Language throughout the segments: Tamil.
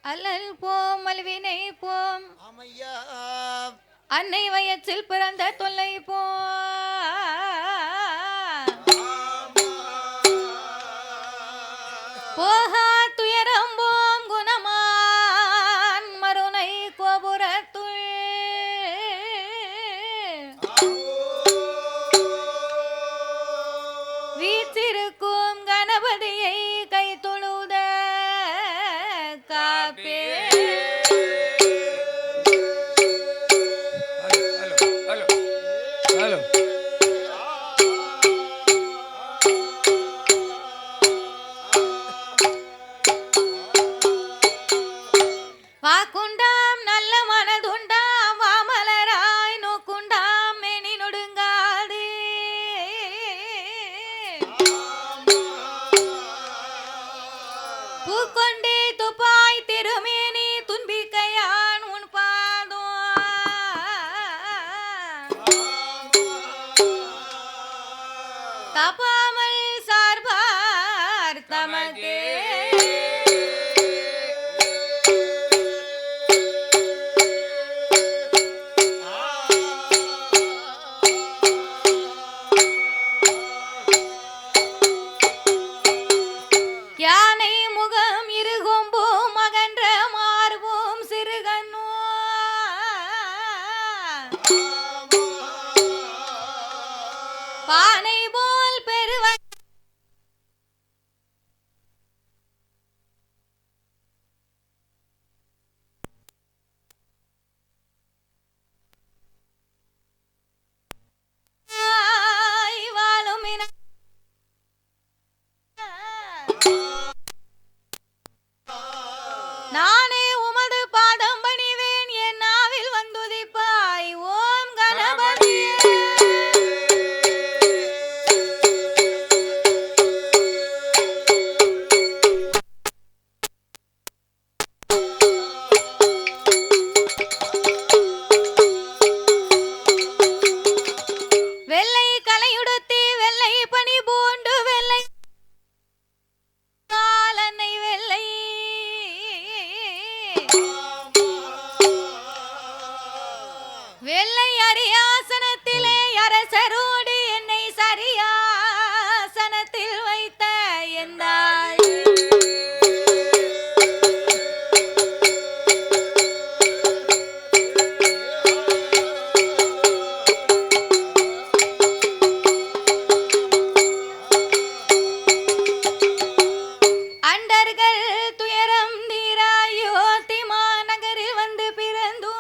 அல்லல் போம் அல்வினை போம் ஆமையா அன்னை வயத்தில் பிறந்த தொல்லை போ போகா துயரம் போம் குணமான் மருணை கோபுரத்துள் வீற்றிருக்கும் கணபதியை கை தொழுத காப்பே வாக்குண்டாம் நல்ல மனதுண்டாம் வாமலராய் நோக்குண்டாம் மேனி நொடுங்காது பூக்கொண்டே துப்பாய் திருமேனி துன்பிக்கையான் உன் பாதோ தப்பாமல் சார்பார் தமக்கே யானை முகம் இருகொம்பும் மகன்ற மார்பும் சிறுகண்ணோ பானை போல் பெருவ வாழும் நானே உமது பாதம் பணிவேன் என் நாவில் வந்துதிப்பாய் ஓம் கணபதி வெள்ளை கலையுடுத்தி வெள்ளை பனி பூண்டு வெள்ளை காலனை வெள்ளை வெள்ளை அரியாசனத்திலே அரசரோடு என்னை சரியாசனத்தில் வைத்த எந்தாய் அண்டர்கள் துயரம் தீராயோ திமா நகரில் வந்து பிறந்தோ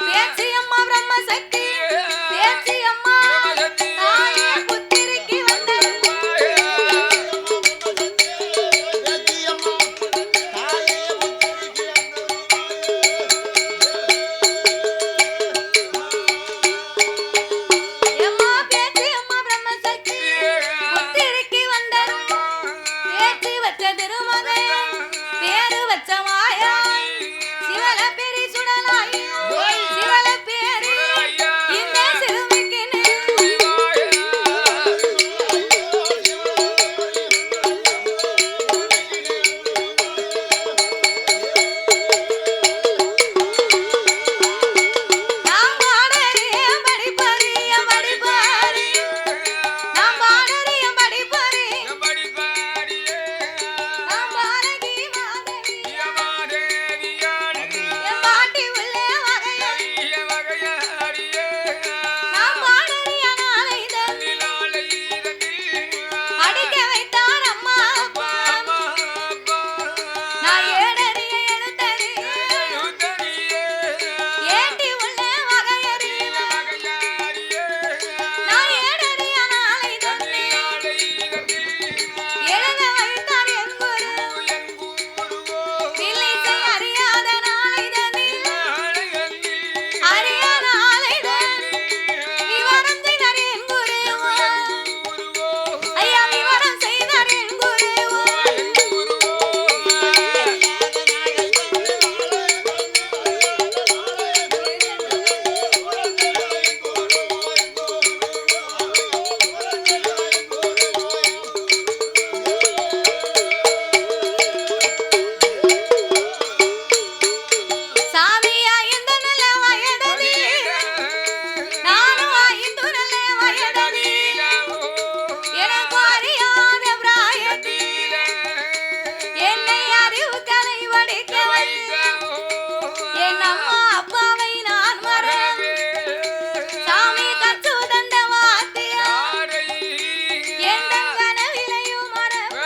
பேச்சி அம்மா பிரம்மசக்தி பேச்சி அம்மா தாயே புத்திரிக்கு வந்தருள்வாயே எம்மா பேச்சி அம்மா பிரம்மசக்தி புத்திரிக்கு வந்தருள்வாயே பேச்சி வச்ச திருமகன் பேரு வச்ச மாயா சிவல பேரி சுடலாயி சிவல பேரி இந்த சிறுமிக்கு நாம் பாடறிய படிப்பறி படிப்பாரி நாம் பாடறிய படிப்பறி நாம் பாரகி மாதவி என் பாட்டி உள்ளே வகையறி நாம் பாடறிய நாளை தந்தி அடிக்க வைத்தார் அம்மா அப்பா நான் ஏடறிய எழுத்தறி ஏட்டி உள்ளே வகையறி நான் ஏடறிய நாளை தந்தி எழுத வைத்தார் என் குரு வில்லிசை அறியாத நாளை தந்தி அறிய நாளை தந்தி விவரம் செய்தார் என் குரு ஐயா விவரம் செய்தார் என் குரு சாமி ஐந்து நல்ல வயததி நானும் ஐந்து நல்ல வயததி எனக்கு அறியாத பிராயத்தி என்னை அறிவு கலை படிக்க என் அம்மா அப்பாவை நான் மறந்து சாமி கச்சு தந்த வாத்தியா எந்த கனவிலையும் மறந்து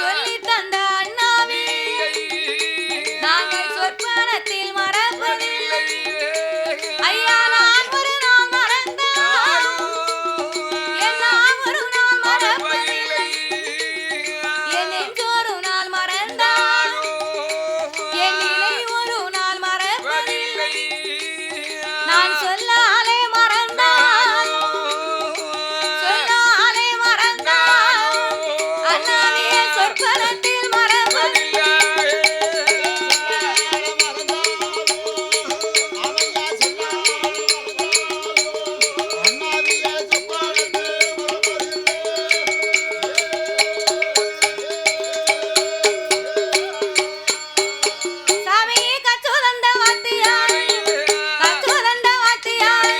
சொல்லி தந்த அண்ணாவி நாங்கள் சொற்பனத்தில் மறப்பதில்லை ஐயா நான் ஒரு நாள் மறந்தாலும் என் நான் ஒரு நாள் மறப்பதில்லை என் நெஞ்சொரு நாள் மறந்தாலும் என் நிலை ஒரு நாள் மறப்பதில்லை நான் சொல்லாலே மறந்தாலும் சொல்லாலே மறந்தாலும் அண்ணாவியே சொற்பனத்தில் மறப்பதில்லை சாமி கச்சு தந்த வாத்தியார் கச்சு தந்த வாத்தியார்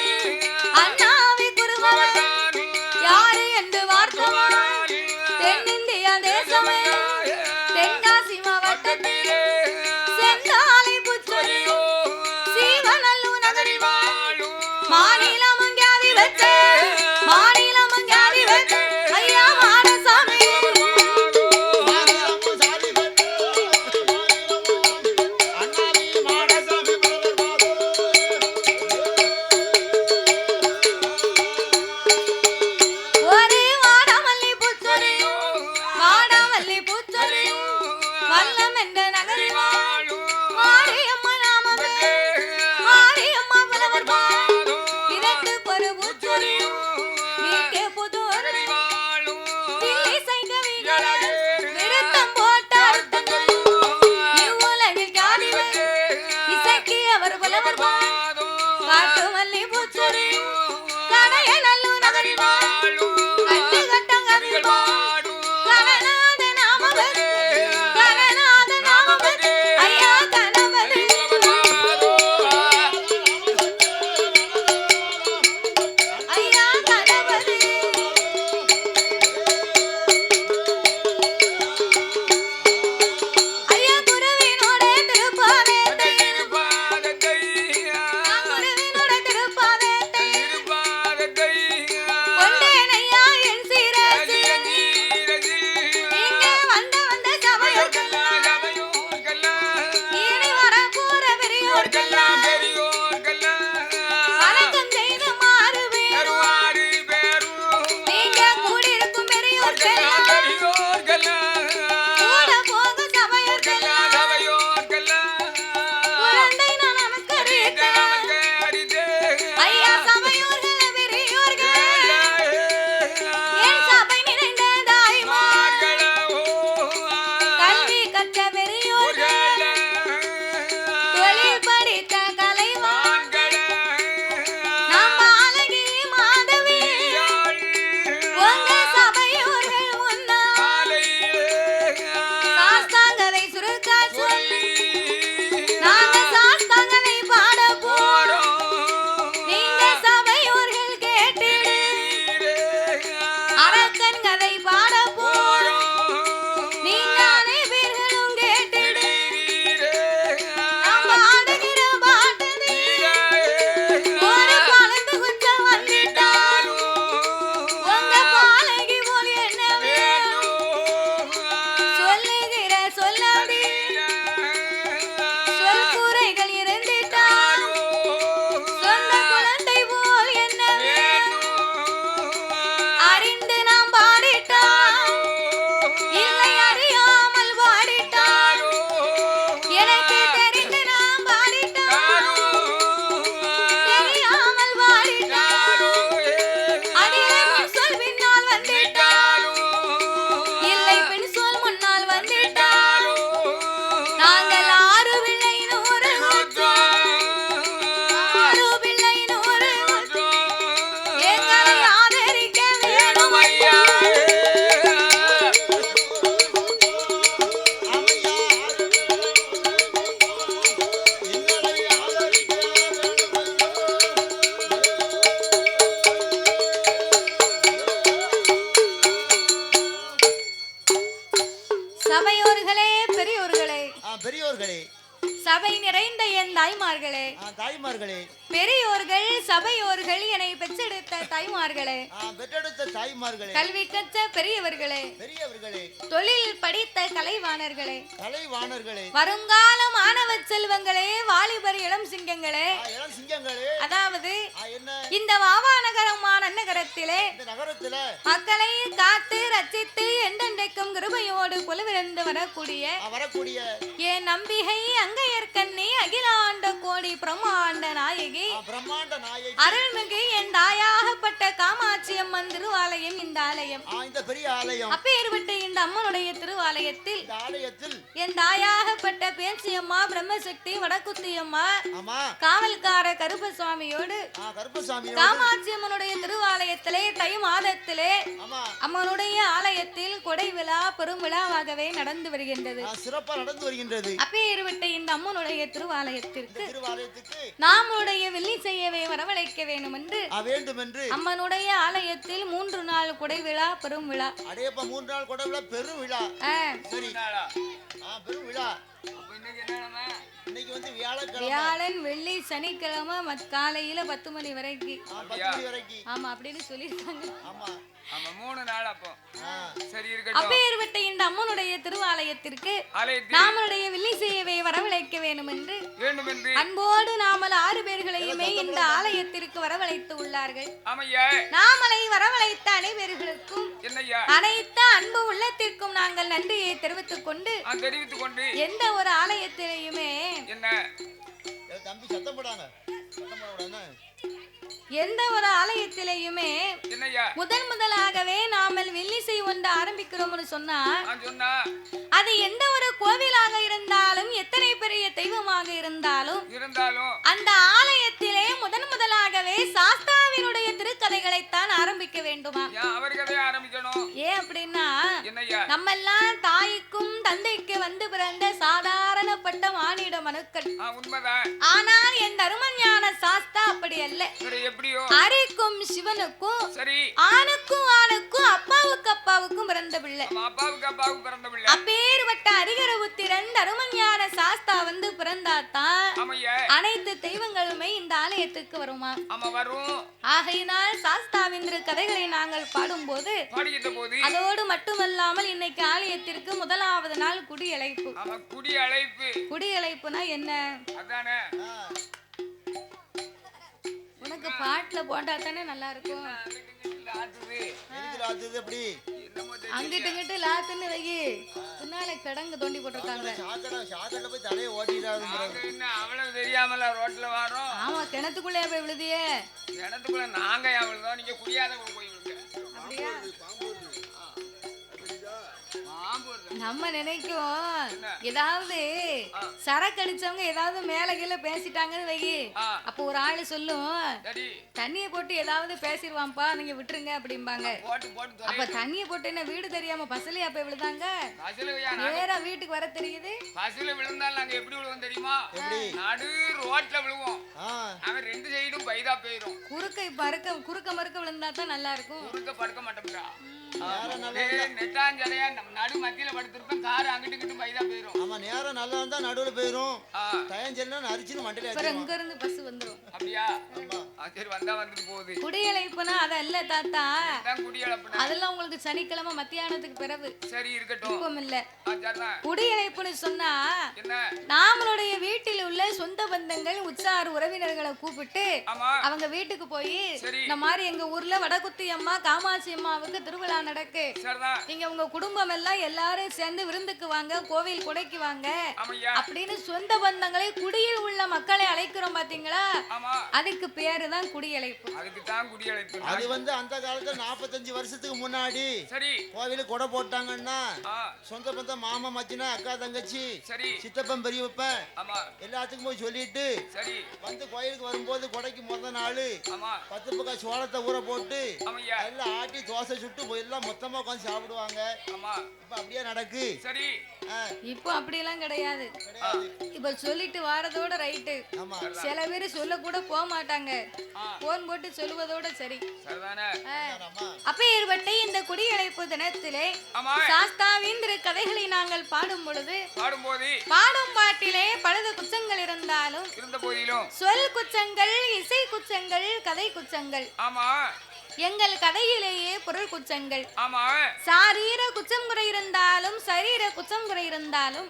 அண்ணாவி குருவன் யாரு என்று வார்த்தவன் தென்னிந்திய தேசமே தென்காசி மாவட்டத்தில் செந்தாலை புச்சொலி சீவனல்லு நகரில் மாநிலம் அங்காதி வச்ச மாநிலம் அங்காதி வச்ச ஐயா மாடசாமி ஒரு வாடாமல்லி பூச்சொலி வாடாமல்லி பூச்சொலி வல்லம் என்ற நகரில் மாரியம்மா நாமமே மாரியம்மா புலவர் இரண்டு பொறு பூச்சொலி நீக்கே புதூர் தில்லிசை கவிகள் விருத்தம் போட்ட அர்த்தங்கள் இவ்வுலகில் காதிவர் இசைக்கு அவர் புலவர் காட்டு மல்லி பூச்சொலி கடைய நல்லூர் நகரில் கட்டு கட்டங்கதில் கணநாத நாமபதி கணநாத நாமபதி ஐயா கணபதி ஐயா கணபதி ஐயா குருவினோட திருப்பாதத்தை குருவினோட திருப்பாதத்தை சபை நிறைந்த என் தாய்மார்களே, தாய்மார்களே, பெரியோர்கள் சபையோர்கள், என்னை பெற்றெடுத்த தாய்மார்களே, பெற்றெடுத்த தாய்மார்களே, கல்வி கற்ற பெரியவர்களே, பெரியவர்களே, தொழில் படித்த கலைவாணர்களே, கலைவாணர்களே, வருங்கால மாணவ செல்வங்களே, வாலிபர் இளம் சிங்கங்களே, இளம் சிங்கங்களே, அதாவது என்ன இந்த வாவா நகரமான நகரத்திலே இந்த நகரத்தில மக்களை காத்து ரட்சித்து என்றென்றைக்கும் கிருபையோடு குழுவிருந்து வரக்கூடிய என் நம்பிகை அங்கையர்கண்ணி அகிலாண்ட கோடி பிரம்மாண்ட நாயகி அருள்மிகு என் தாயாகப்பட்ட காமாட்சி அம்மன் திருவாலயம். இந்த ஆலயம் இந்த பெரிய ஆலயம். அப்பேற்பட்ட இந்த அம்மனுடைய திருவாலயத்தில் என் தாயாகப்பட்ட பேச்சி அம்மா பிரம்மசக்தி வடக்குத்தி அம்மா காவல்கார கருப்பசுவாமியோடு காமாட்சி அம்மனுடைய திருவாலயத்திலே தை மாதத்திலே அம்மனுடைய ஆலயத்தில் கொடை விழா பெரும் விழாவாகவே நடந்து வருகின்றது, சிறப்பா நடந்து வருகின்றது. அப்பேற்பட்ட இந்த அம்மனுடைய திருவாலயத்திற்கு நாமுடைய வெள்ளி செய்யவே வரவழைக்க வேண்டும் என்று அம்மனுடைய ஆலயத்தில் 3 நாள் கொடை விழா பெரும் விழா. அடேப்பா 3 நாள் கொடை விழா பெரும் விழா. சரி, பெரும் விழா. இன்னைக்கு வந்து வியாழன் வெள்ளி சனிக்கிழமை காலையில 10 மணி வரைக்கும். ஆமா அப்படின்னு சொல்லிருக்காங்க. ஆமா 3 நாள் அப்போ. சரி இருக்கட்டும். அப்பேற்பட்ட இந்த அம்மனுடைய திருவாலயத்திற்கு நாமளுடைய வெள்ளி செய்யவே வரவழைக்க வேண்டும் என்று அன்போடு நாமல் 6 பேர்களையுமே இந்த ஆலயத்திற்கு வரவழைத்து உள்ளார்கள். நாமலை வரவழைத்த அனைவர்களுக்கும் அனைத்து அன்பு உள்ளத்திற்கும் நாங்கள் நன்றியை தெரிவித்துக் கொண்டு எந்த ஒரு ஆலயத்திலையுமே தம்பி சத்தம் போடாங்க, எந்த ஒரு ஆலயத்திலையுமே முதலாகவே நாமல் வெள்ளிசை ஒன்று ஆரம்பிக்கிறோம்னு சொன்னா அது எந்த ஒரு கோவிலாக இருந்தாலும் எத்தனை பெரிய தெய்வமாக இருந்தாலும் அந்த ஆலயத்திலே முதலாகவே சாஸ்தாவினுடைய திருக்கதைகளைத்தான் ஆரம்பிக்க வேண்டுமா? ஏன் அப்படின்னா நம்ம எல்லாம் தாய்க்கும் தந்தைக்கு வந்து பிறந்த சாதாரணப்பட்ட மானிட மனுக்கள். ஆனால் என் தருமஞான சாஸ்தா அப்படி அல்ல. அரிக்கும் சிவனுக்கும் ஆணுக்கும் ஆணுக்கும் அப்பாவுக்கும் பிறந்த பிள்ளை. அப்பேற்பட்ட அரிகர புத்திரன் தருமஞான சாஸ்தா வந்து பிறந்தாத்தான் அனைத்து தெய்வங்களுமே இந்த ஆலயத்துக்கு வருமா? ஆகையினால் சாஸ்தாவின் கதைகளை நாங்கள் பாடும்போது அதோடு மட்டுமல்லாமல் இன்னைக்கு ஆலயத்திற்கு 1வது நாள் குடியழைப்பு. குடியழைப்புனா என்ன? உனக்கு பாட்டுல போட்டா தானே நல்லா இருக்கும். அங்கிட்டு இங்கிட்டு லாத்துன்னு வை, பின்னால கிடங்கு தோண்டி போட்டிருக்காங்க. தெரியாமல ரோட்ல வரோம். ஆமா, கிணத்துக்குள்ளே போய் விழுதியே. கிணத்துக்குள்ள நாங்க விழுதோம், நீங்க குடியாத போய் விழுங்க. அப்படியா? நம்ம நினைக்கும் ஏதாவது சரக்கு அடிச்சவங்க ஏதாவது மேல கீழே பேசிட்டாங்கன்னு வை, அப்ப ஒரு ஆளு சொல்லும் தண்ணிய போட்டு ஏதாவது பேசிடுவான்ப்பா நீங்க விட்டுருங்க அப்படிம்பாங்க. அப்ப தண்ணிய போட்டு என்ன வீடு தெரியாம பசலையா போய் விழுதாங்க? நேரா வீட்டுக்கு வர தெரியுது. பசல விழுந்தாலும் நாங்க எப்படி விழுவோம் தெரியுமா? நடு ரோட்ல விழுவோம். அவன் 2 சைடும் பைதா போயிரும். குறுக்க மறுக்க விழுந்தா தான் நல்லா இருக்கும். குறுக்க படுக்க மாட்டோம்டா. நெட்டாஞ்சலையா நடு மத்தியில படுத்திருப்போம். கார் அங்கிட்டு இங்கிட்டு பைதா போயிரும். ஆமா, நேரம் நல்லா இருந்தா நடுவுல போயிரும். தயஞ்சல்னா அரிச்சிட்டு மண்டல அப்புறம் இங்க இருந்து பஸ் வந்துரும். அப்படியா? சரி, வந்தா வந்துட்டு போகுது. குடியழைப்புனா அதல்ல தாத்தா. குடியழைப்புனா அதெல்லாம் உங்களுக்கு சனிக்கிழமை மத்தியானத்துக்கு பிறகு. சரி இருக்கட்டும். இப்பவும் இல்ல. குடியழைப்புன்னு சொன்னா நாமளுடைய வீட்டில் உள்ள சொந்த பந்தங்கள் உற்சார் உறவினர்களை கூப்பிட்டு அவங்க வீட்டுக்கு போய் இந்த மாதிரி எங்க ஊர்ல வடக்குத்தி அம்மா காமாட்சி அம்மாவுக்கு திருவிழா நடக்கு, நீங்க உங்க குடும்பம் எல்லாம் எல்லாரும் சேர்ந்து விருந்துக்கு வாங்க, கோவில் கொடைக்கு வாங்க அப்படின்னு சொந்த பந்தங்களை குடியில் உள்ள மக்களை அழைக்கிறோம் பாத்தீங்களா? அதுக்கு பேரு தான் குடியழைப்பு. அது வந்து அந்த காலத்துல 45 வருஷத்துக்கு முன்னாடி கோவிலுக்கு கொடை போட்டாங்கன்னா சொந்த பந்தம் மாமா மச்சினா அக்கா தங்கச்சி சித்தப்பன் பெரியப்பன் எல்லாத்துக்கும் போய் சொல்லிட்டு வந்து கோயிலுக்கு வரும்போது கொடைக்கு முதல் நாள் 10 பக்கம் சோளத்தை ஊற போட்டு எல்லாம் ஆட்டி தோசை சுட்டு எல்லாம் மொத்தமா உட்காந்து சாப்பிடுவாங்க. இப்ப அப்படியே நடக்கு. இப்போ அப்படியெல்லாம் கிடையாது. இப்ப சொல்லிட்டு வாரதோட ரைட்டு. சில பேர் சொல்ல கூட போக மாட்டாங்க, போன் போட்டு சொல்லுவதோட சரி. அப்பேற்பட்ட இந்த குடியழைப்பு தினத்திலே சாஸ்தாவின் கதைகளை நாங்கள் பாடும் பொழுது பாடும் பாட்டிலே பலத குச்சங்கள் இருந்தாலும் சொல் குச்சங்கள், இசை குச்சங்கள், கதை குச்சங்கள். எங்கள் கதையிலேயே பொருள் குச்சங்கள். சாரீர குச்சம் குறை இருந்தாலும் சரீர குச்சம் குறை இருந்தாலும்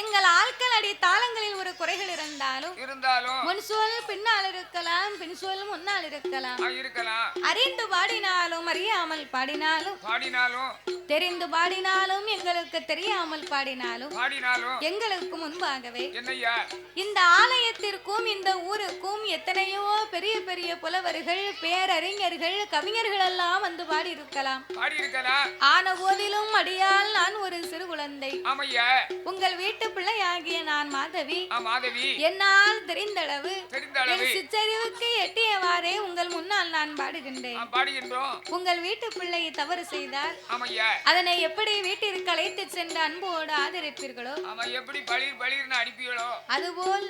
எங்கள் ஆட்கள் அடி தாளங்களில் ஒரு குறைகள் இருந்தாலும் முன் சொல் பின்னால் இருக்கலாம், பின் சொல் முன்னால் இருக்கலாம். அறிந்து பாடினாலும் அறியாமல் பாடினாலும் தெரிந்து பாடினாலும் எங்களுக்கு தெரியாமல் பாடினாலும் எங்களுக்கு முன்பாகவே இந்த ஆலயத்திற்கும் இந்த ஊருக்கும் எத்தனையோ பெரிய பெரிய புலவர்கள், பேரறிஞர்கள், கவிஞர்கள் எல்லாம் வந்து பாடி இருக்கலாம். ஆன போதிலும் அடியால் நான் ஒரு சிறு குழந்தை. உங்கள் வீட்டு பிள்ளையாகிய நான் மாதவி. என்னால் தெரிந்தளவு என் சிற்றறிவுக்கு எட்டியவாறே உங்கள் முன்னால் நான் பாடுகின்றேன். உங்கள் வீட்டு பிள்ளை தவறு செய்தால் அதனை எப்படி வீட்டிற்கு அழைத்து சென்று அன்போடு ஆதரிப்பீர்களோ அதுபோல்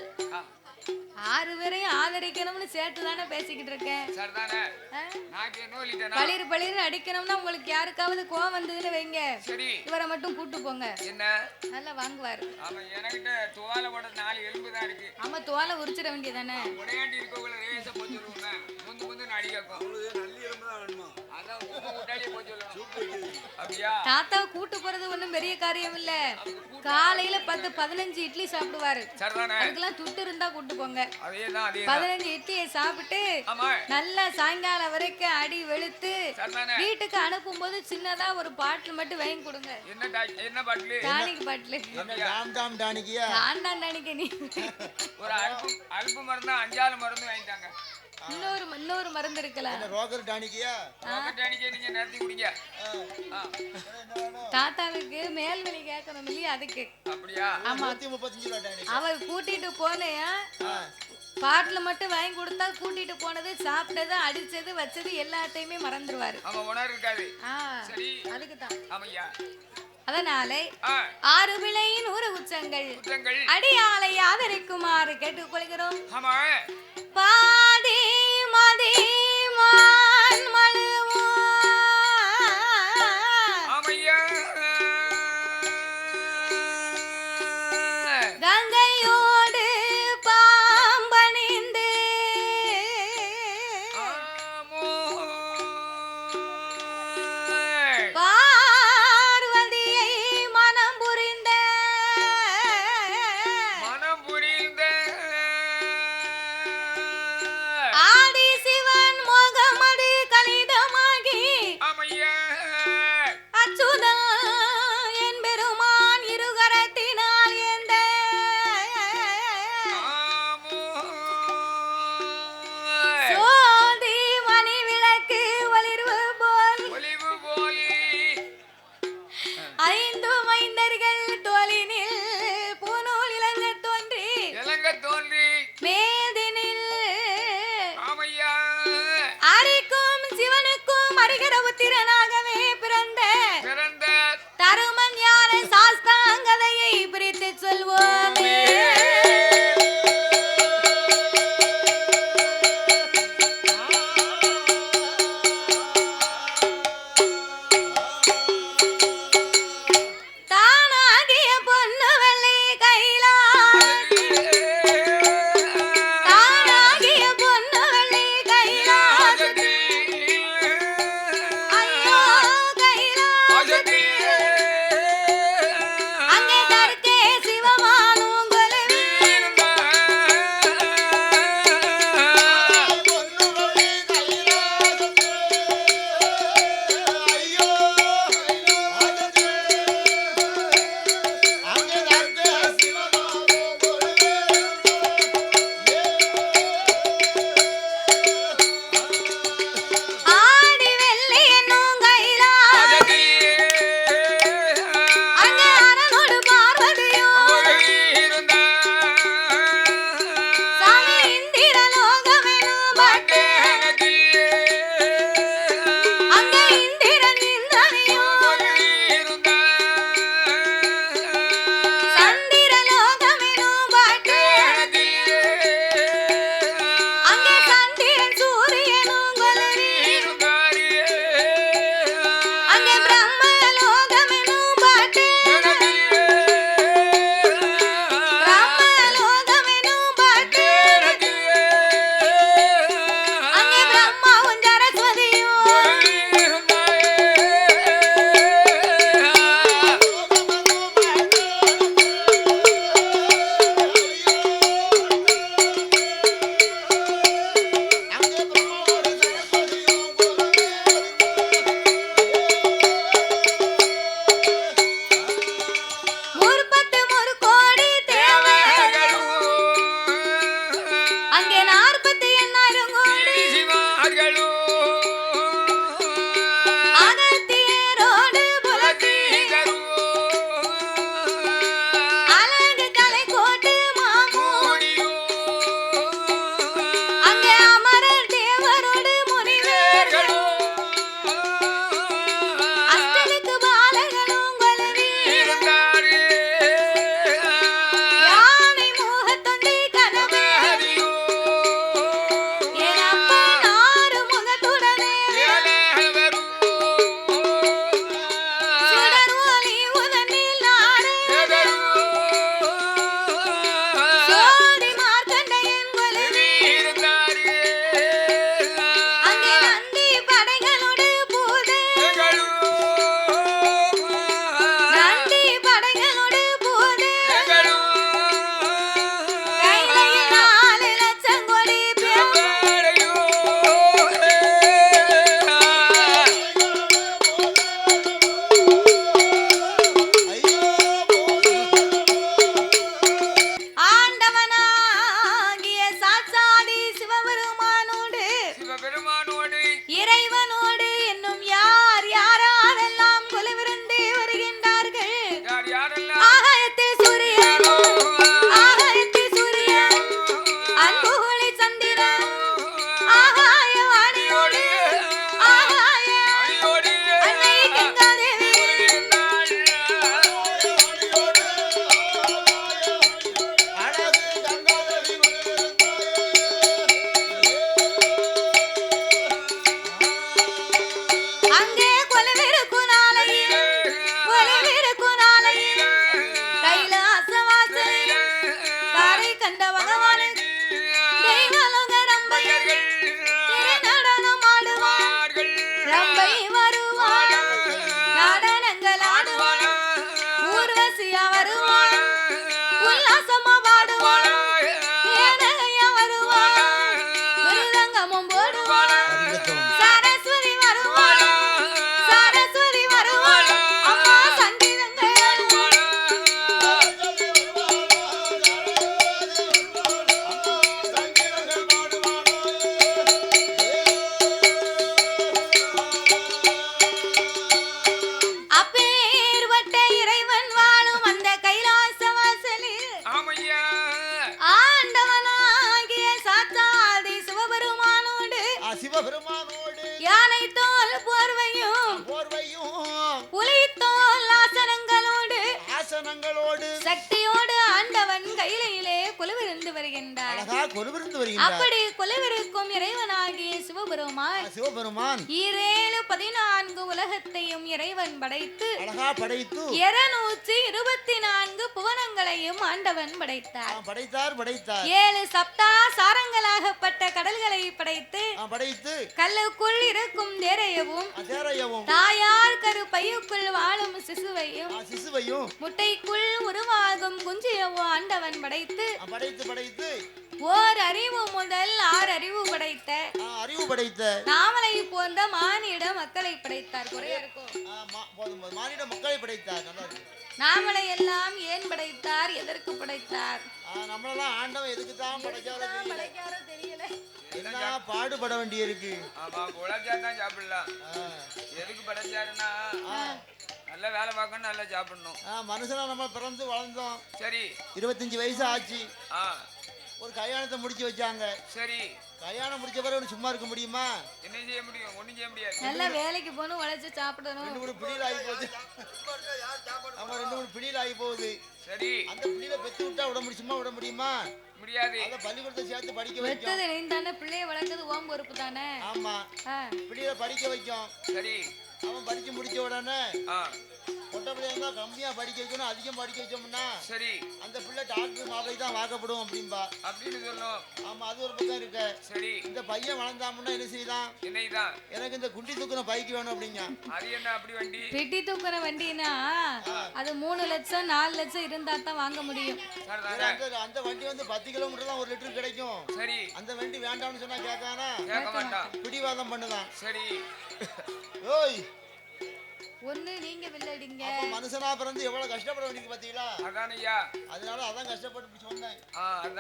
6 பேரையும் ஆதரிக்கணும்னு சேர்த்து தானே பேசிக்கிட்டு இருக்கேன். பளிர் பளிர் அடிக்கணும்னா உங்களுக்கு யாருக்காவது கோவம் வந்ததுன்னு வைங்க, இவரை மட்டும் கூட்டு போங்க, நல்லா வாங்குவாரு. ஆமா, தோலை உரிச்சிட வேண்டியதானே. தாத்தா கூட்டு போறது ஒண்ணும் பெரிய காரியம் இல்ல. காலையில 10-15 இட்லி சாப்பிடுவாரு. அதுக்கெல்லாம் துட்டு இருந்தா கூட்டு போங்க. 15 இட்லியை சாப்பிட்டு நல்லா சாயங்காலம் வரைக்கும் அடி வெளுத்து வீட்டுக்கு அனுப்பும் போது சின்னதா ஒரு பாட்டில் மட்டும் வாங்கி கொடுங்க. டானிக் பாட்டில். நீ ஒரு அல்பு மருந்து 5 மருந்து வாங்கிட்டாங்க. இன்னொரு மருந்து இருக்கலாம். தாத்தாவுக்கு மேல்வழி கேட்கணும் இல்லையா, அதுக்கு. அவர் கூட்டிட்டு போனையா பாட்டில் மட்டும் வாங்கி கொடுத்தா கூட்டிட்டு போனது, சாப்பிட்டது, அடிச்சது, வச்சது எல்லாத்தையுமே மறந்துடுவாரு. அதுக்குதான். அதனாலே 6 விளை 100 உச்சங்கள் அடியாலை ஆதரிக்குமாறு கேட்டுக்கொள்கிறோம். பாதி மதி மான் மழுவோ கங்கையோடு பாம்பணிந்து பார்வதியை மனம் புரிந்த ஆதி சிவன் மோகமது கலிதமாகி அச்சுதன் என் பெருமான் இருகரத்தினால் எந்த சோதி மணி விளக்கு ஒளிர்வு போல் 5 மைந்தர்கள் தோளினில் பூநூல் இளங்க தோன்றி மேதினில் அரிக்கும் சிவனுக்கும் அறிகிற உத்திரனாகவே பிறந்த தருமன் ஞான சாஸ்தாங்கதையை பிரித்து சொல்வோமே. தானாகிய பொன்னு வெள்ளை தானாகிய பொன்னு வெள்ளை கைலாசத்தில் ஐயோ அந்த பகவானுக்கு தெய்வலோக ரம்பையர்கள் நடனம் ஆடுவார்கள் ரம்பை வருவாள் நடனங்கள் ஆடுவாள் ஊர்வசியா வருவாள் உல்லாசமா பாடுவாள் ஏனையா வருவாள் மிருதங்கமும் போடுவாள் சரஸ்வதி வருவாள் சரஸ்வதி வருவாள் அம்மா சங்கீதங்கள் அப்பேர்வட்ட இறைவன் வாழும் அந்த கைலாச வாசலில் ஆமையா ஆண்டவனாகிய சாத்தாதி சிவபெருமானோடு சிவபெருமானோடு யானை தோல் போர்வையும் புலி தோல் ஆசனங்களோடு ஆசனங்களோடு சக்தியோடு ஆண்டவன் கையிலே கொலுவிருந்து வருகின்றார் அழகா கொலுவிருந்து வருகின்றார் அப்படி கொலுவிருக்கும் இறைவனாகிய சிவபெருமான் 14 உலகத்தையும் இறைவன் படைத்து அழகா படைத்து 224 புவனங்களையும் ஆண்டவன் படைத்தார். படைத்தார் 7 சப்தா சாரங்களாகப்பட்ட கடல்களை படைத்து கல்லுக்குள் இருக்கும் தேரையவும் தாயார் கரு பையுக்குள் வாழும் சிசுவையும் முட்டைக்குள் உருவாகும் குஞ்சியவும் ஆண்டவன் படைத்து ஓர் அறிவு முதல் 6 அறிவு படைத்த நாமலை போன்ற மானிட மக்களை படைத்தார். குறையா இருக்கும். மானிட மக்களை படைத்தார். நாமலை எல்லாம் ஏன் படைத்தார், எதற்கு படைத்தார்? நம்மளெல்லாம் ஆண்டவன் எதுக்கு தான் படைச்சாரோ தெரியல. என்ன பாடுபட வேண்டிய இருக்கு. ஆமா, குழந்தைதான் சாப்பிடலாம். எதுக்கு படைச்சாருன்னா நல்ல வேலை பார்க்கணும், நல்லா சாப்பிடணும். மனுஷனா நம்ம பிறந்து வளர்ந்தோம். சரி, 25 வயசு ஆச்சு. ஒரு கல்யாணத்தை முடிச்சு வச்சாங்க. சரி, கல்யாணம் முடிச்ச பிறகு சும்மா இருக்க முடியுமா? என்ன செய்ய முடியும்? ஒண்ணும் செய்ய முடியாது. நல்ல வேலைக்கு போகணும், உழைச்சு சாப்பிடணும். 2 பிடியில் ஆகி போகுது. ஆமா, 2 பிடியில் ஆகி போகுது. சரி, அந்த பிள்ளைய பெத்து விட்டா சும்மா விட முடியுமா? முடியாது. அத பள்ளிக்கூடத்தை சேர்த்து படிக்க வைக்கும். வெத்தது நீந்தானே, பிள்ளைய வளர்க்கிறது ஓம் பொறுப்பு தானே. ஆமா, பிள்ளைய படிக்க வைக்கும். சரி, அவன் படிச்சு முடிச்ச உடனே பொட்ட பிள்ளையா இருந்தா கம்மியா படிக்க வைக்கணும், அதிகம் படிக்க வச்சோம்னா சரி அந்த பிள்ளை டாக்டர் மாப்பிளை தான் வாக்கப்படும் அப்படின்பா. அப்படின்னு சொல்லணும். ஆமா, அது ஒரு பக்கம் இருக்கு. சரி, இந்த பையன் வளர்ந்தாமுன்னா என்ன செய்யலாம்? என்னைதான் எனக்கு இந்த குண்டி தூக்குற பைக்கு வேணும் அப்படிங்க. அது என்ன அப்படி வண்டி? பெட்டி தூக்குற வண்டினா அது 3 லட்சம் 4 லட்சம் இருந்தா தான் வாங்க முடியும். அந்த வண்டி வந்து 10 கிலோமீட்டர் தான் 1 லிட்டர் கிடைக்கும். சரி, அந்த வண்டி வேண்டாம்னு சொன்னா கேட்கானா? கேட்க மாட்டான். பிடிவாதம் பண்ணுதான். சரி, ஓய் ஒண்ணு நீங்க வில்லடிங்க. மனுஷனா பிறந்து எவ்வளவு கஷ்டப்பட வேண்டியது பாத்தீங்களா? அதானையா, அதனால அதான் கஷ்டப்பட்டு சொன்னேன்.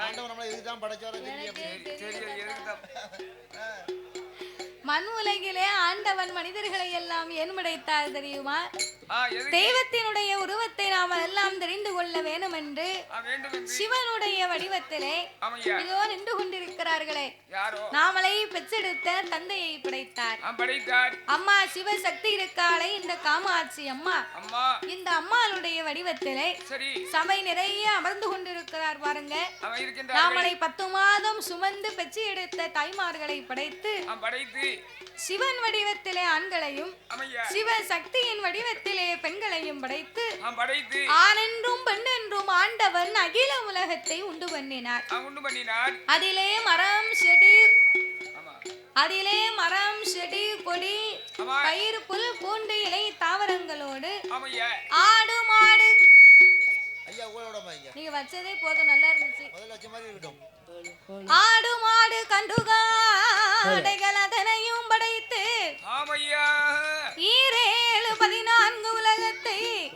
ஆண்டவன் நம்மள இதுதான் படைச்சாரோ தெரியும். மண் உலகிலே ஆண்டவன் மனிதர்களை எல்லாம் ஏன் படைத்தார் தெரியுமா? தெய்வத்தினுடைய உருவத்தை நாம் எல்லாம் தெரிந்து கொள்ள வேண்டும் என்று சிவனுடைய வடிவத்திலே இதோ நின்று கொண்டிருக்கிறார்களே, நாமளை பெற்றெடுத்த தந்தையை படைத்தார். அம்மா சிவசக்தி இருக்காளே, இந்த காமாட்சி அம்மா, இந்த அம்மாளுடைய வடிவத்திலே சபை நிறைய அமர்ந்து கொண்டிருக்கிறார் பாருங்க. நாமளை 10 மாதம் சுமந்து பெற்று எடுத்த தாய்மார்களை படைத்து சிவன் வடிவத்திலே ஆண்களையும் சிவசக்தியின் வடிவத்திலே பெண்களையும் படைத்து ஆணென்றும் பெண்ணென்றும் ஆண்டவன் அகில உலகத்தை உண்டு பண்ணினார். அதிலே மரம் செடி கொடி பயிர் புல் பூண்டு இலை தாவரங்களோடு ஆடு மாடு. நீங்க வச்சதே போதும், நல்லா இருந்துச்சு. ஆடு மாடு கண்டுகாடைகள் அதனையும் படைத்து 14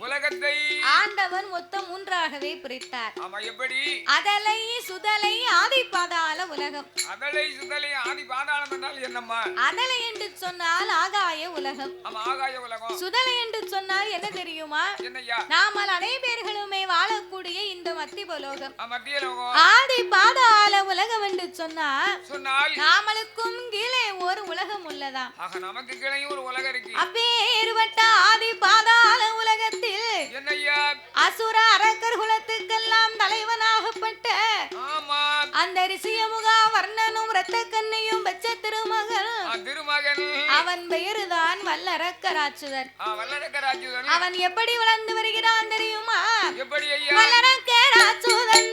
உலகத்தை ஆண்டவன் மொத்தம் 3ஆகவே பிரித்தார். அதலை சுதலை ஆதி பாதாள உலகம். அதலை சுதலை ஆதி பாதாளம் என்றால் என்னம்மா? அதலை என்று சொன்னால் ஆகாய உலகம். ஆகாய உலகம். சுதலை என்று சொன்னால் என்ன தெரியுமா? நாமல் அனைவர்களுமே வாழக்கூடிய இந்த மத்தியலோகம். ஆதி பாதாள உலகம் என்று சொன்னால் நாமளுக்கும் கீழே ஒரு உலகம் உள்ளதா? நமக்கு கீழே ஒரு உலகம் இருக்கு. அப்பேற்பட்ட ஆதி பாதாள உலகத்தில் அசுர அரக்கர் குலத்துக்கெல்லாம் தலைவனாகப்பட்ட அந்த ரிஷியமுகா வர்ணனும் இரத்த கண்ணையும் பெற்ற திருமகன் அவன் பெயருதான் வல்லரக்கராட்சுதன். அவன் எப்படி வளர்ந்து வருகிறான் தெரியுமா? எப்படி? வல்லரக்கராட்சுதன்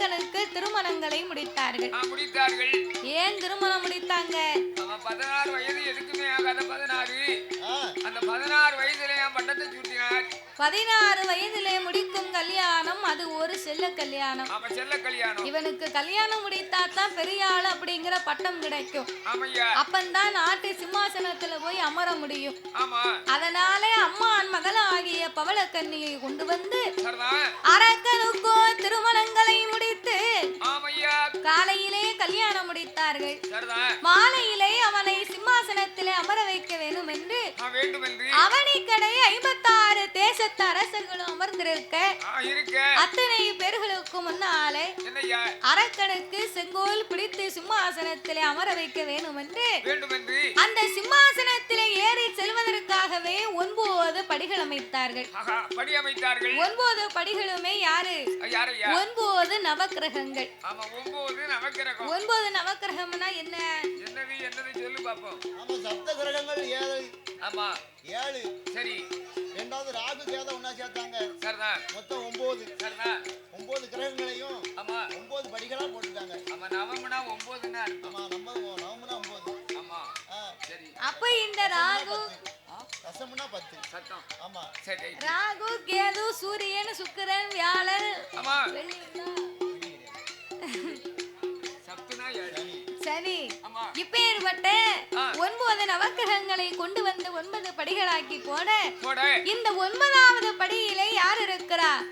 அரக்கனுக்கு திருமணங்களை முடித்தார்கள். முடித்தார்கள். ஏன் திருமணம் முடித்தாங்க? 16 வயது எதுக்குமே ஆகாத 16. அந்த 16 வயதிலே பட்டத்தை சூட்டினார். 16 வயதிலே முடிக்கும் கல்யாணம் அது ஒரு செல்ல கல்யாணம். செல்ல கல்யாணம். இவனுக்கு கல்யாணம் முடித்தாதான் பெரிய ஆள் அப்படிங்கிற பட்டம் கிடைக்கும். அப்பந்தான் நாட்டு சிம்மாசனத்துல போய் அமர முடியும். அதனாலே அம்மான் மகளாகிய பவளக்கன்னியை கொண்டு வந்து அரக்கனுக்கோ திருமணங்களை முடித்து காலையிலே கல்யாணம் முடித்தார்கள். மாலையிலே அவனை சிம்மாசனத்திலே அமர வைக்க வேண்டும் என்று அவனிக்கடை 56 தேசத்து அரசர்களும் அமர்ந்திருக்க அத்தனை பேர்களுக்கு முன்னாலே அரக்கனுக்கு செங்கோல் பிடித்து சிம்மாசனத்திலே அமர வைக்க வேண்டும் என்று அந்த சிம்மாசனத்திலே ஏறி செல்வதற்காகவே 9 படிகள் அமைத்தார்கள். 9 படிகளுமே யாரு? 9 நவக்கிரகங்கள். 9 நவக்கிரகம்னா என்ன? சொல்லு பாப்போம். சப்த கிரகங்கள் 7. ஆமா 7. சரி. இரண்டாவது ராகு கேது ஒண்ணா சேர்த்தாங்க. சரிதான். மொத்தம் 9. சரிதான். 9 கிரகங்களையும் ஆமா 9 படிகளா போட்டுட்டாங்க. ஆமா நவம்னா 9ன்னா அர்த்தம். ஆமா நவம்னா 9. ஆமா சரி. அப்ப இந்த ராகு தசம்னா 10. சத்தம். ஆமா சரி. ராகு கேது சூரியன் சுக்கிரன் வியாழன் ஆமா வெள்ளி சப்தனா 7. சரி. இப்பேற்பட்ட 9 நவக்கிரகங்களை கொண்டு வந்து 9 படிகளாக்கி போட இந்த 9வது படியிலே யார் இருக்கிறார்?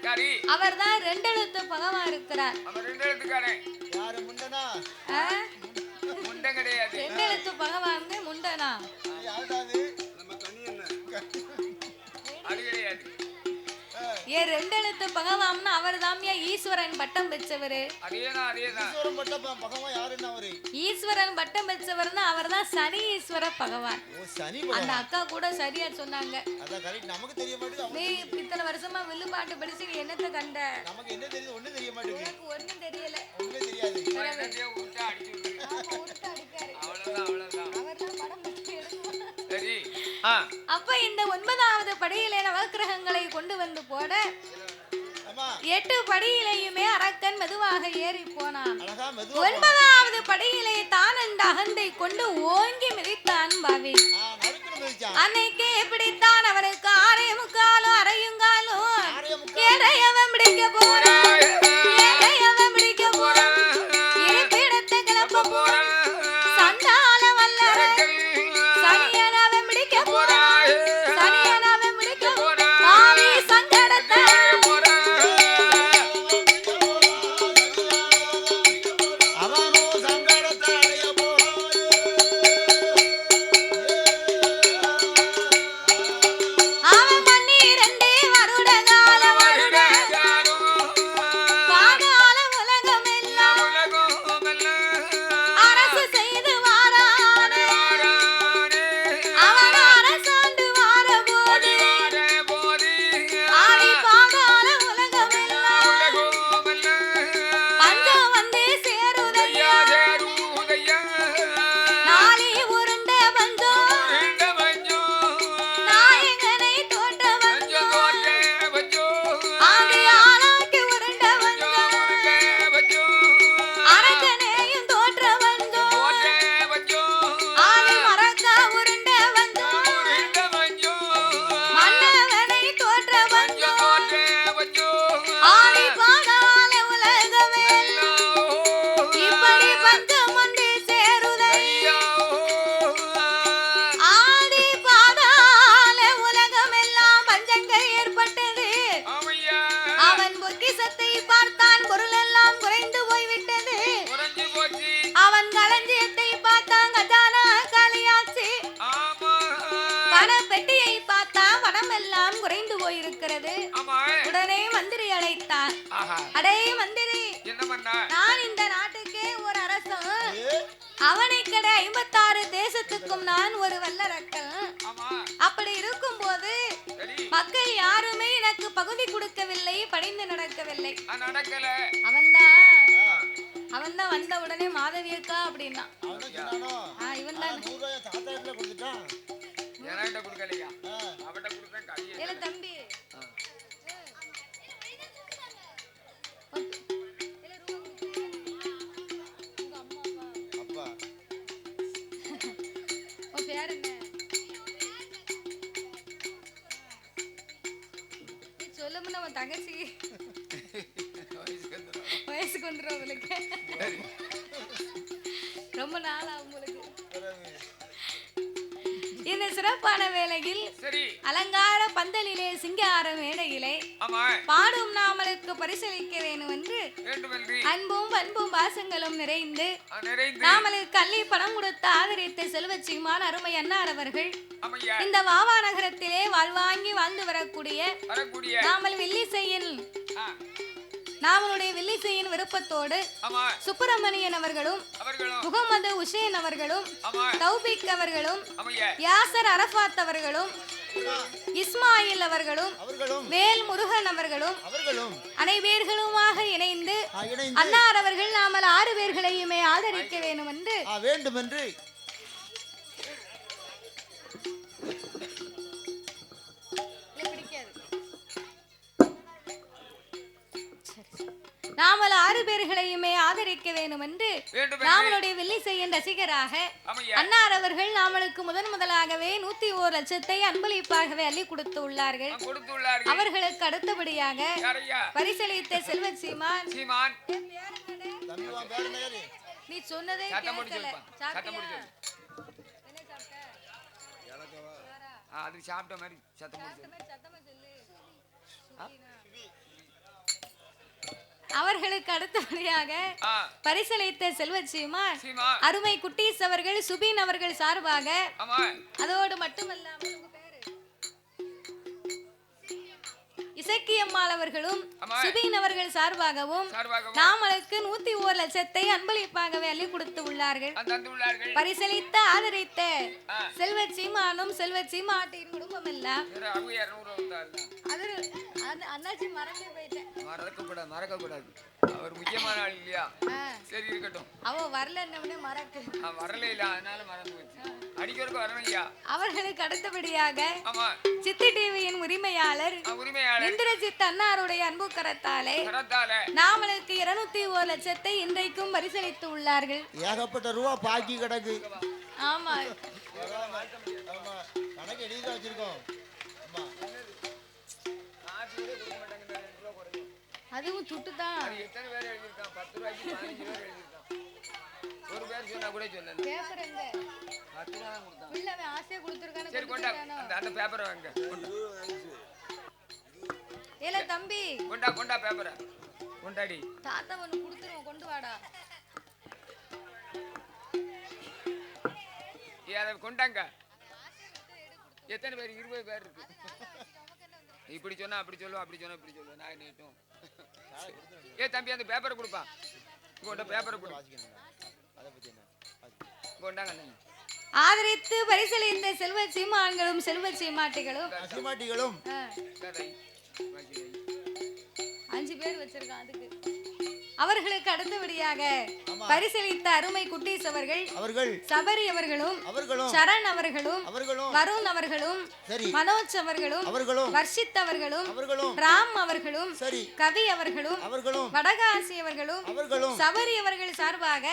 அவர்தான் 2 எழுத்து பகவான் இருக்கிறார். அவர் 2 எழுத்துக்காரன். யாரு முண்டனா? முண்டன் கிடையாது. 2 எழுத்து பகவான் முண்டனா? யாருடாது? நம்ம கனி என்ன? அது கிடையாது. 2 எழுத்து பகவான் அவர்தாம்யா ஈஸ்வரன் பட்டம் பெற்றவர். அதேதான். ஈஸ்வரன் பட்டம் பகவான் யாருன்னா அவரு? ஈஸ்வரன் பட்டம் பெற்றவர்னா அவர்தான் சனி ஈஸ்வர பகவான். ஓ சனி பகவான். அந்த அக்கா கூட சரியா சொன்னாங்க. அத கரெக்ட் நமக்கு தெரிய மாட்டேங்குது. நீ இத்தனை வருஷமா வில்லு பாட்டு படிச்சு என்னத்த கண்ட? நமக்கு என்ன தெரியுது? ஒண்ணும் தெரிய மாட்டேங்குது. எனக்கு ஒண்ணும் தெரியல. ஒண்ணும் தெரியாது. என்னையே உருட்டா அடிச்சு விடுங்க. உருட்டா அடிக்காரு. அவ்வளவுதான். அவர்தான் படம் பிடிச்சு எடுக்கும். சரி. அப்ப இந்த 9வது படியிலே நவக்கிரகங்களை கொண்டு வந்து போட 8 படியிலேயுமே அரக்கன் மெதுவாக ஏறி போனான். 9வது படியிலே தான் அந்த அகந்தை கொண்டு ஓங்கி மிதித்தான் பாவி. அன்னைக்கே பிடித்தான் அவனுக்கு 6 முக்காலும் அரையுங்காலும் எதையவன் பிடிக்க போறான், எதையவன் பிடிக்க போறான், இருப்பிடத்தை கிளப்ப போறான், சண்டால வல்லரன் சனியனவன் பிடிக்க போறான், சனியனவன் பிடிக்க போறான், பாவி சங்கடத்தை அவனைக்கடை 56 தேசத்துக்கும் நான் ஒரு வல்லரக்கன். அப்படி இருக்கும் போது மக்கள் யாருமே எனக்கு பகுதி கொடுக்கவில்லை, பணிந்து நடக்கவில்லை. அவன்தான் வந்த உடனே மாதவி அக்கா அப்படின்னா இவன் தான் தம்பி தங்கச்சி வயசுக்கு வந்துடும் உங்களுக்கு. ரொம்ப நாள் ஆகும் உங்களுக்கு. இந்த சிறப்பான வேளையில் அலங்கார பந்தலிலே சிங்கார மேடையிலே பாடும் நாமளுக்கு பரிசளிக்க வேண்டும் என்று அன்பும் பண்பும் பாசங்களும் நிறைந்து நாமளுக்கு கள்ளி பணம் கொடுத்து ஆதரித்த செல்வச்சிமான் அருமை அன்னார் அவர்கள் இந்த வாவா நகரத்திலே வாழ்வாங்கி வாழ்ந்து வரக்கூடிய நாமல் வில்லிசையின் நாமளுடைய வில்லிசையின் விருப்பத்தோடு சுப்பிரமணியன் அவர்களும் முகமது உசேன் அவர்களும் தௌபிக் அவர்களும் யாசர் அரபாத் அவர்களும் இஸ்மாயில் அவர்களும் வேல் முருகன் அவர்களும் அனைவர்களுமாக இணைந்து அன்னார் அவர்கள் நாமல் 6 பேர்களையுமே ஆதரிக்க வேண்டும் என்று நாமல் 6 பேர்களையுமே ஆதரிக்க வேண்டும் என்று நாமளுடைய வில்லிசையின் ரசிகராக அன்னார் அவர்கள் நாமளுக்கு முதலாகவே 101 லட்சத்தை அன்பளிப்பாகவே அள்ளி கொடுத்து உள்ளார்கள். அவர்களுக்கு அடுத்தபடியாக பரிசளித்த செல்வ சீமான் நீ சொன்னதே கேட்கல. அவர்களுக்கு அடுத்தபடியாக பரிசளித்த செல்வச்சிமான் அருமை குட்டீஸ் அவர்கள் சுபீன் அவர்கள் சார்பாக அதோடு மட்டுமல்லாமல் இசக்கியம்மாள் அவர்களும் சுபீன் அவர்கள் சார்பாகவும் நாமளுக்கு 101 லட்சத்தை அன்பளிப்பாகவே அள்ளி கொடுத்து உள்ளார்கள். பரிசளித்த ஆதரித்த செல்வ சீமானும் செல்வ சீமாட்டின் குடும்பம் எல்லாம் அண்ணாச்சி மறந்தே போயிட்டேன். மறக்க கூடாது. அவர் முக்கியமான ஆள் இல்லையா? சரி இருக்கட்டும். அவ வரலன்னே மறக்க. வரல இல்ல அதனால மறந்து போச்சு. அடிக்கறதுக்கு வரணும் ஐயா. அவர்களுக்கு அடுத்தபடியாக சித்தி டிவியின் உரிமையாளர் இந்திரஜித் அன்னாருடைய அன்பு கரத்தாலே நாமளுக்கு 201 லட்சத்தை இன்றைக்கும் பரிசளித்து உள்ளார்கள். ஏகப்பட்ட ரூபா பாக்கி கிடக்கு. ஆமா. கணக்கு எழுதி வச்சிருக்கோம். அதுவும் துட்டு தான். எத்தனை பேர் எழுதிருக்கான்? 10 ரூபாய்க்கு 15 பேர் எழுதிருக்கான். ஒரு பேர் சொன்னா கூட சொல்லல. பேப்பர் எங்க? 10 ரூபாய் தான் கொடுத்தான். இல்ல அவன் ஆசையா கொடுத்திருக்கானே. சரி கொண்டா. அந்த பேப்பரை வாங்க. ஏல தம்பி. கொண்டா பேப்பரை. கொண்டாடி. தாத்தா ஒன்னு கொடுத்துறோம் கொண்டு வாடா. அத கொண்டாங்க. எத்தனை பேர்? 20 பேர் இருக்கு. இப்படி சொன்னா அப்படி சொல்லுவா, அப்படி சொன்னா இப்படி சொல்லுவா. நான் நேட்டும். தம்பி அந்த பேப்பரை கொடுப்பா. கொண்ட பேப்பரை கொடு. கொண்டாங்க. ஆதரித்து பரிசளித்த செல்வ சீமான்களும் செல்வ சீமாட்டிகளும் 5 பேர் வச்சிருக்கான். அதுக்கு அவர்களுக்கு அடுத்தபடியாக பரிசளித்த அருமை குட்டீஸ் அவர்கள் சபரி அவர்களும் சரண் அவர்களும் வருண் அவர்களும் மனோஜ் அவர்களும் வர்ஷித் அவர்களும் ராம் அவர்களும் கவி அவர்களும் வடகாசி அவர்களும் சபரி அவர்கள் சார்பாக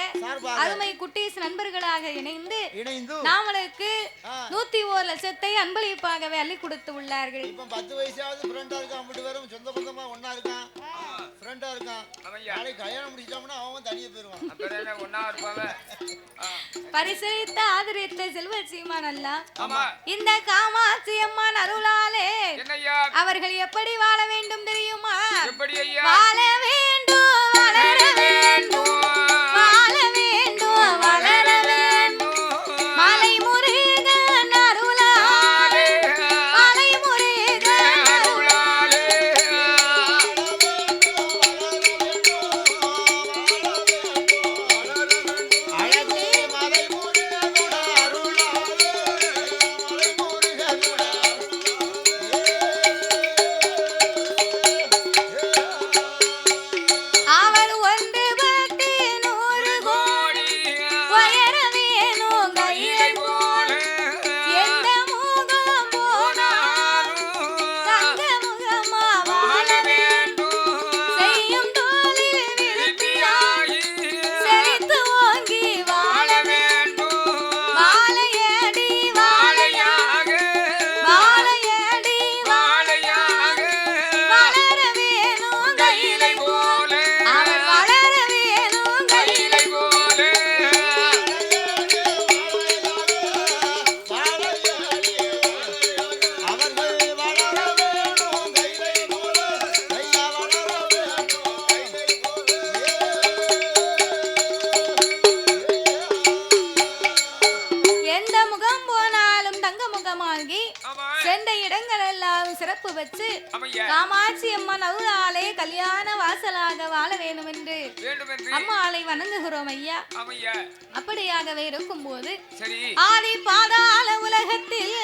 அருமை குட்டீஸ் நண்பர்களாக இணைந்து நாமளுக்கு 101 லட்சத்தை அன்பளிப்பாகவே அள்ளி கொடுத்து உள்ளார்கள். 10 வயசாவது ஃப்ரெண்டா இருக்கான். அப்படி வரும் சொந்த பந்தமா ஒண்ணா இருக்கான். ஃப்ரெண்டா இருக்கான். நாளைக்கு கல்யாணம் முடிச்சோம்னா அவன் தனியா போயிடுவான். அப்புறம் ஒண்ணா இருப்பாங்க. பரிசளித்த ஆதரித்த செல்வ சீமான் அல்ல இந்த காமாட்சி அம்மன் அருளாலே அவர்கள் எப்படி வாழ வேண்டும் தெரியுமா? வாழ வேண்டும் வளர வேண்டும் வாழ வேண்டும் வளர வேண்டும் மலை முருகன் அருளாலே மலை முருகன் அருளாலே அவர் ஒன்று பட்டு காமாட்சி அம்மன் அருளாலே கல்யாண வாசலாக வாழ வேண்டும் என்று அம்மாளை வணங்குகிறோம் ஐயா. அப்படியாகவே இருக்கும் போது ஆதி பாதாள உலகத்தில்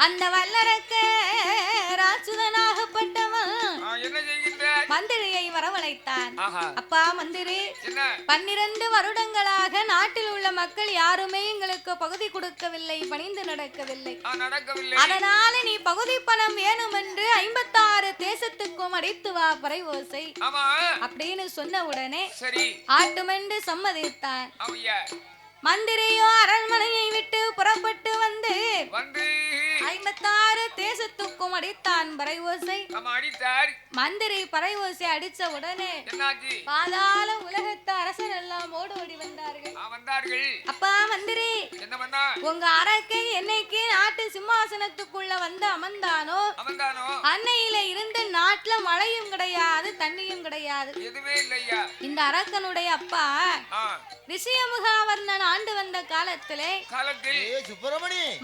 அந்த வல்லரக்க ராட்சுதனாகப்பட்டவன் மந்திரியை வரவழைத்தான். அப்பா மந்திரி, 12 வருடங்களாக நாட்டில் உள்ள மக்கள் யாருமே எங்களுக்கு பகுதி கொடுக்கவில்லை, பணிந்து நடக்கவில்லை. அதனால நீ பகுதி பணம் வேணும் என்று 56 தேசத்துக்கும் அடித்து வா பறை ஓசை அப்படின்னு சொன்ன உடனே ஆட்டுமென்று சம்மதித்தான். மந்திரியோ அரண்மனையை விட்டு புறப்பட்டு வந்து 56 தேசத்துக்கும் அடித்தான் பறை ஓசை. மந்திரி பறை ஓசை அடிச்ச உடனே பாதாள உலகத்து அரசர் எல்லாம் ஓடி வந்தார்கள். அப்பா மந்திரி, உங்க அரக்கை என்னைக்கு நாட்டு சிம்மாசனத்துக்குள்ள வந்து அமர்ந்தானோ அன்னையில இருந்து நாட்டுல மழையும் கிடையாது, தண்ணியும் கிடையாது. இந்த அரக்கனுடைய அப்பா ரிஷியமுகாவர்ணன் ஆண்டு வந்த காலத்திலே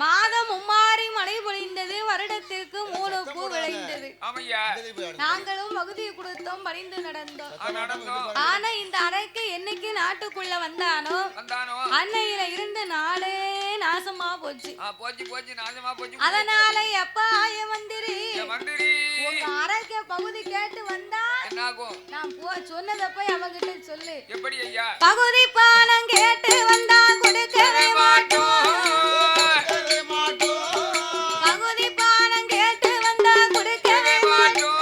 மாதம் 3 மழை பொழிந்தது, வருடத்திற்கு 3 பூ விளைந்தது. நாங்களும் பகுதி கொடுத்தோம், பணிந்து நடந்தோம். ஆனா இந்த அரக்கை என்னைக்கு நாட்டுக்குள்ள வந்தானோ அன்னையில இருந்த நாடே நாசமா போச்சு. அதனால எப்பா மந்திரி, உங்க அரக்க பகுதி கேட்டு வந்தா நான் சொன்னதை போய் அவங்கிட்ட சொல்லு. பகுதி பானம் கேட்டு வந்தா கொடுக்கவே மாட்டோம். பகுதி பானம் கேட்டு வந்தா கொடுக்கவே மாட்டோம்.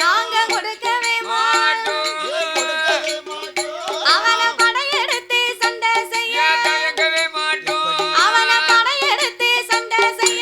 நாங்க கொடுக்கவே மாட்டோம். அவனை படையெடுத்து சண்டை செய்ய, அவனை படையெடுத்து சண்டை செய்ய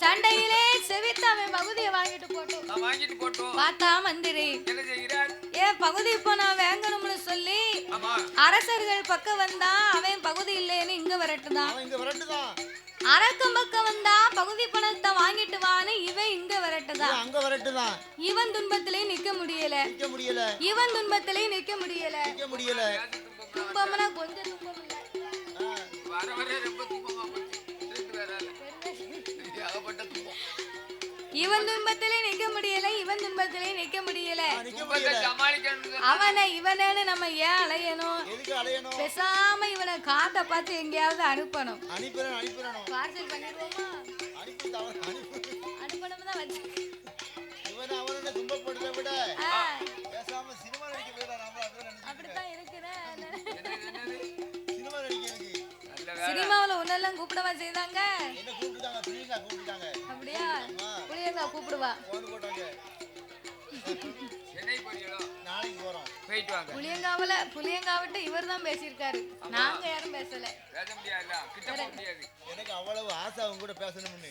சண்டையிலே செவித்து அவன் பகுதியை வாங்கிட்டு போட்டோம். பார்த்தா மந்திரி ஏன் பகுதி இப்ப நான் வாங்கணும்னு சொல்லி அரசர்கள் பக்கம் வந்தா அவன் பகுதி இல்லைன்னு இங்க வரட்டுதான். அரக்கம் பக்கம் வந்தா பகுதி பணத்தை வாங்கிட்டு வான்னு இவன் இங்க வரட்டுதான். இவன் துன்பத்திலே நிக்க முடியல. இவன் துன்பத்திலே நிக்க முடியல. துன்பம்னா கொஞ்சம் துன்பம் இல்ல. இவன் துன்பத்திலே நிக்க முடியல, இவன் துன்பத்திலே நிக்க முடியல. நிக்க சமாளிக்கணும். அவனை இவனேன்னு நம்ம ஏன் அலையணும்? எதுக்கு அலையணும்? பேசாம இவனை காட்ட பார்த்து எங்கேயாவது அனுப்பணும். அனுப்பிடணும். பார்சல் பண்ணிடுவோமா? அனுப்பணும் தான் வச்சு. இவன் அவனை துன்பப்படுத்த விட பேசாம சினிமா நடிக்க போயிடலாம். அப்படித்தான் இருக்குதே. சினிமா நடிக்கிறதுக்கு சினிமாவுல உன்னெல்லாம் கூப்பிடவா செய்தாங்க? என்ன கூப்பிட்டாங்க? பிரியங்கா கூப்பிட்டாங்க. அப்படியா? புளியங்கா கூப்பிடுவா. போன் போட்டாங்க. சென்னை போறீங்களோ? நாளைக்கு போறோம். போயிட்டு வாங்க. புளியங்காவிட்ட இவர் தான் பேசியிருக்காரு, நாங்க யாரும் பேசல. பேச முடியாதுல்ல, கிட்ட போக முடியாது. எனக்கு அவ்வளவு ஆசை அவங்க கூட பேசணும்னு.